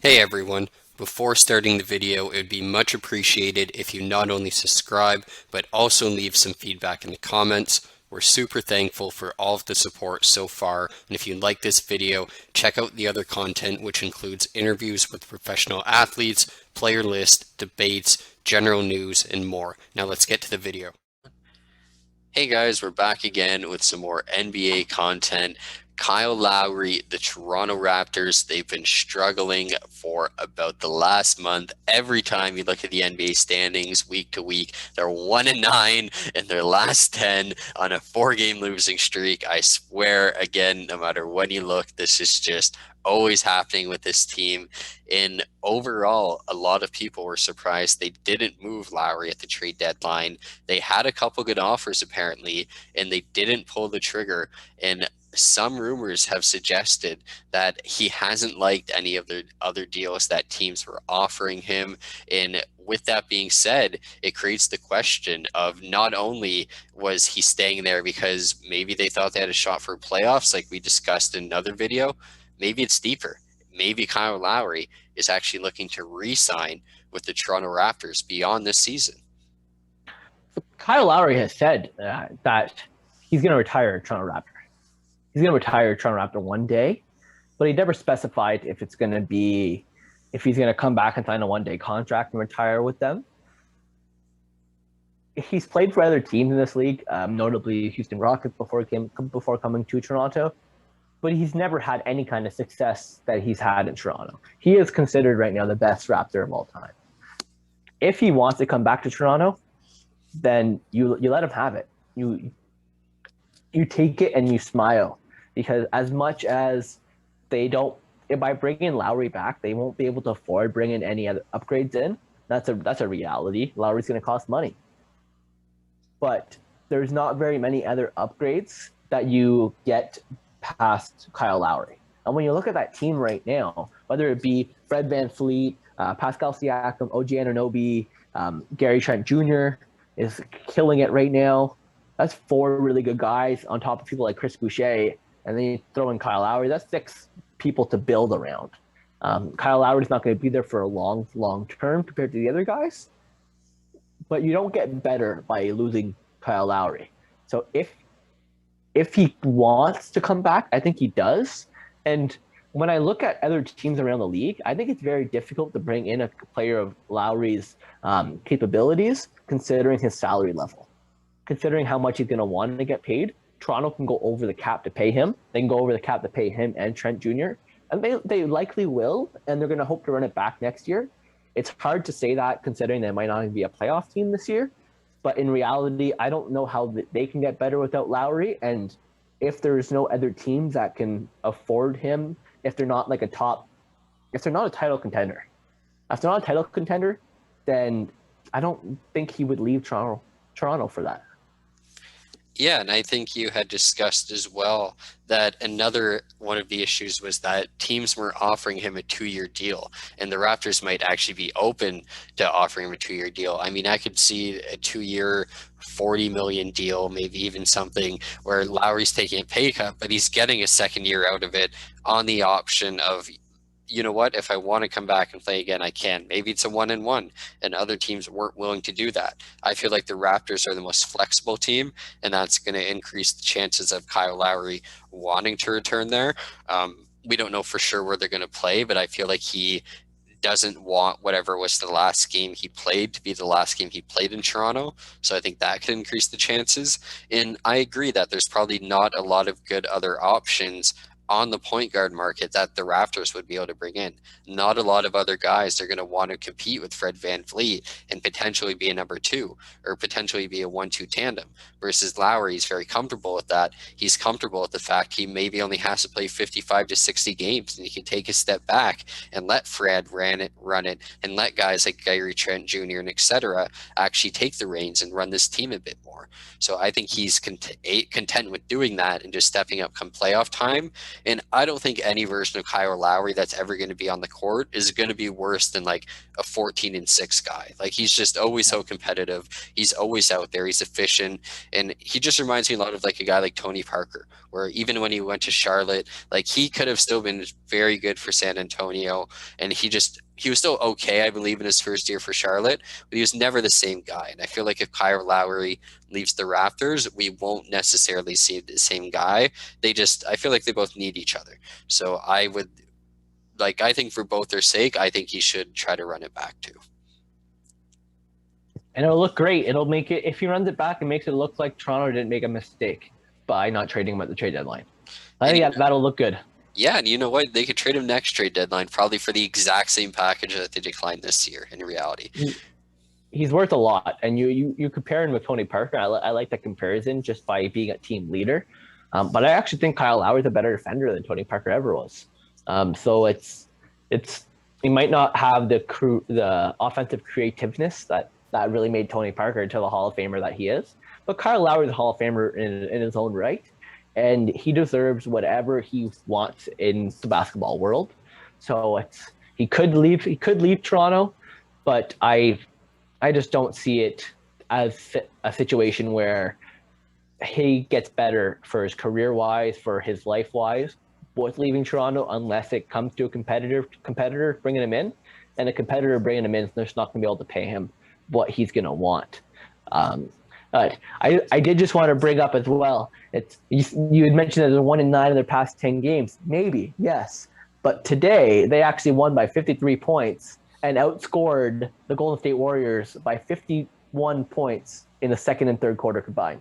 Hey everyone, before starting the video, it would be much appreciated if you not only subscribe, but also leave some feedback in the comments. We're super thankful for all of the support so far, and if you like this video, check out the other content which includes interviews with professional athletes, player lists, debates, general news, and more. Now let's get to the video. Hey guys, we're back again with some more NBA content. Kyle Lowry, the Toronto Raptors, they've been struggling for about the last month. Every time you look at the NBA standings week to week, they're 1-9 in their last 10 on a 4-game losing streak. I swear, again, no matter when you look, this is just always happening with this team. And overall, a lot of people were surprised they didn't move Lowry at the trade deadline. They had a couple good offers apparently, and they didn't pull the trigger. And some rumors have suggested that he hasn't liked any of the other deals that teams were offering him. And with that being said, it creates the question of not only was he staying there because maybe they thought they had a shot for playoffs, like we discussed in another video, maybe it's deeper. Maybe Kyle Lowry is actually looking to re-sign with the Toronto Raptors beyond this season. Kyle Lowry has said that he's going to retire Toronto Raptor. He's going to retire Toronto Raptor one day, but he never specified if it's going to be if he's going to come back and sign a one-day contract and retire with them. He's played for other teams in this league, notably Houston Rockets before coming to Toronto, but he's never had any kind of success that he's had in Toronto. He is considered right now the best Raptor of all time. If he wants to come back to Toronto, then you let him have it. You take it and you smile, because as much as they don't, by bringing Lowry back, they won't be able to afford bringing any other upgrades in. That's a reality. Lowry's going to cost money, but there's not very many other upgrades that you get past Kyle Lowry. And when you look at that team right now, whether it be Fred VanVleet, Pascal Siakam, OG Anunoby, Gary Trent Jr. is killing it right now. That's 4 really good guys on top of people like Chris Boucher, and then you throw in Kyle Lowry. That's 6 people to build around. Kyle Lowry's not going to be there for a long term compared to the other guys, but you don't get better by losing Kyle Lowry. So if he wants to come back, I think he does. And when I look at other teams around the league, I think it's very difficult to bring in a player of Lowry's capabilities, considering his salary level, considering how much he's going to want to get paid. Toronto can go over the cap to pay him. They can go over the cap to pay him and Trent Jr. And they likely will, and they're going to hope to run it back next year. It's hard to say that considering they might not even be a playoff team this year. But in reality, I don't know how they can get better without Lowry. And if there's no other teams that can afford him, if they're not a title contender, then I don't think he would leave Toronto for that. Yeah, and I think you had discussed as well that another one of the issues was that teams were offering him a 2-year deal, and the Raptors might actually be open to offering him a 2-year deal. I mean, I could see a 2-year, $40 million deal, maybe even something where Lowry's taking a pay cut, but he's getting a second year out of it on the option of, you know what, if I want to come back and play again, I can. Maybe it's a 1-and-1, and other teams weren't willing to do that. I feel like the Raptors are the most flexible team, and that's going to increase the chances of Kyle Lowry wanting to return there. We don't know for sure where they're going to play, but I feel like he doesn't want whatever was the last game he played to be the last game he played in Toronto. So I think that could increase the chances. And I agree that there's probably not a lot of good other options on the point guard market that the Raptors would be able to bring in. Not a lot of other guys are going to want to compete with Fred VanVleet and potentially be a number 2 or potentially be a 1-2 tandem, versus Lowry is very comfortable with that. He's comfortable with the fact he maybe only has to play 55 to 60 games, and he can take a step back and let Fred run it, and let guys like Gary Trent Jr. and etc. actually take the reins and run this team a bit more. So I think he's content with doing that and just stepping up come playoff time. And I don't think any version of Kyle Lowry that's ever going to be on the court is going to be worse than like a 14-6 guy. Like he's just always so competitive. He's always out there. He's efficient. And he just reminds me a lot of like a guy like Tony Parker, where even when he went to Charlotte, like he could have still been very good for San Antonio. And he was still okay, I believe, in his first year for Charlotte, but he was never the same guy. And I feel like if Kyle Lowry leaves the Raptors, we won't necessarily see the same guy. I feel like they both need each other. So I think for both their sake, I think he should try to run it back too. And it'll look great. It'll make it, if he runs it back, it makes it look like Toronto didn't make a mistake by not trading him at the trade deadline. I think that'll look good. Yeah, and you know what? They could trade him next trade deadline, probably for the exact same package that they declined this year in reality. He's worth a lot. And you compare him with Tony Parker. I like that comparison just by being a team leader. But I actually think Kyle Lowry is a better defender than Tony Parker ever was. So he might not have the offensive creativeness that really made Tony Parker into the Hall of Famer that he is. But Kyle Lowry is a Hall of Famer in his own right, and he deserves whatever he wants in the basketball world. So he could leave Toronto, but I just don't see it as a situation where he gets better for his career wise, for his life wise, with leaving Toronto, unless it comes to a competitor bringing him in, and a competitor bringing him in, they're just not going to be able to pay him what he's going to want. But I did just want to bring up as well. You had mentioned that they're 1-9 in their past 10 games. Maybe, yes, but today they actually won by 53 points and outscored the Golden State Warriors by 51 points in the second and third quarter combined.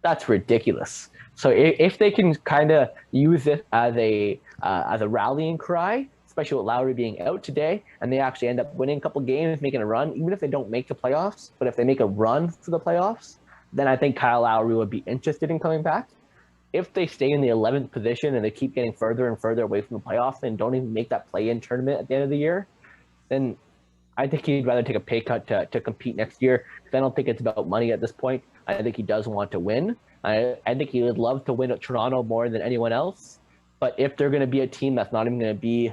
That's ridiculous. So if they can kind of use it as a rallying cry, especially with Lowry being out today, and they actually end up winning a couple games, making a run, even if they don't make the playoffs, but if they make a run for the playoffs, then I think Kyle Lowry would be interested in coming back. If they stay in the 11th position and they keep getting further and further away from the playoffs and don't even make that play-in tournament at the end of the year, then I think he'd rather take a pay cut to compete next year, because I don't think it's about money at this point. I think he does want to win. I think he would love to win at Toronto more than anyone else. But if they're going to be a team that's not even going to be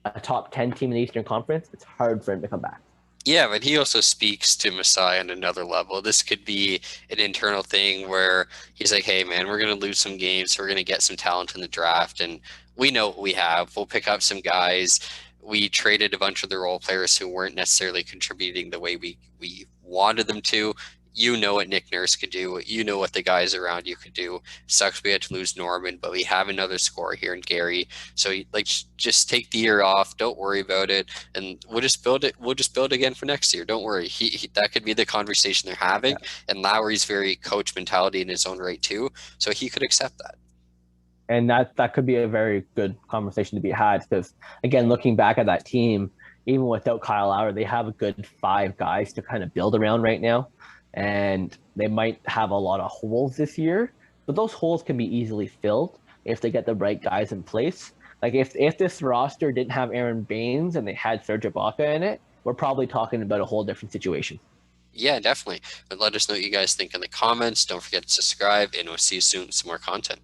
a top 10 team in the Eastern Conference, it's hard for him to come back. Yeah, but he also speaks to Masai on another level. This could be an internal thing where he's like, hey, man, we're going to lose some games. So we're going to get some talent in the draft. And we know what we have. We'll pick up some guys. We traded a bunch of the role players who weren't necessarily contributing the way we wanted them to. You know what Nick Nurse could do. You know what the guys around you could do. Sucks we had to lose Norman, but we have another scorer here in Gary. So just take the year off. Don't worry about it, and we'll just build it. We'll just build again for next year. Don't worry. That could be the conversation they're having. Yeah. And Lowry's very coach mentality in his own right too, so he could accept that. And that could be a very good conversation to be had, because again, looking back at that team, even without Kyle Lowry, they have a good 5 guys to kind of build around right now. And they might have a lot of holes this year, but those holes can be easily filled if they get the right guys in place. Like if this roster didn't have Aaron Baines and they had Serge Ibaka in it, we're probably talking about a whole different situation. Yeah, definitely. But let us know what you guys think in the comments. Don't forget to subscribe, and we'll see you soon with some more content.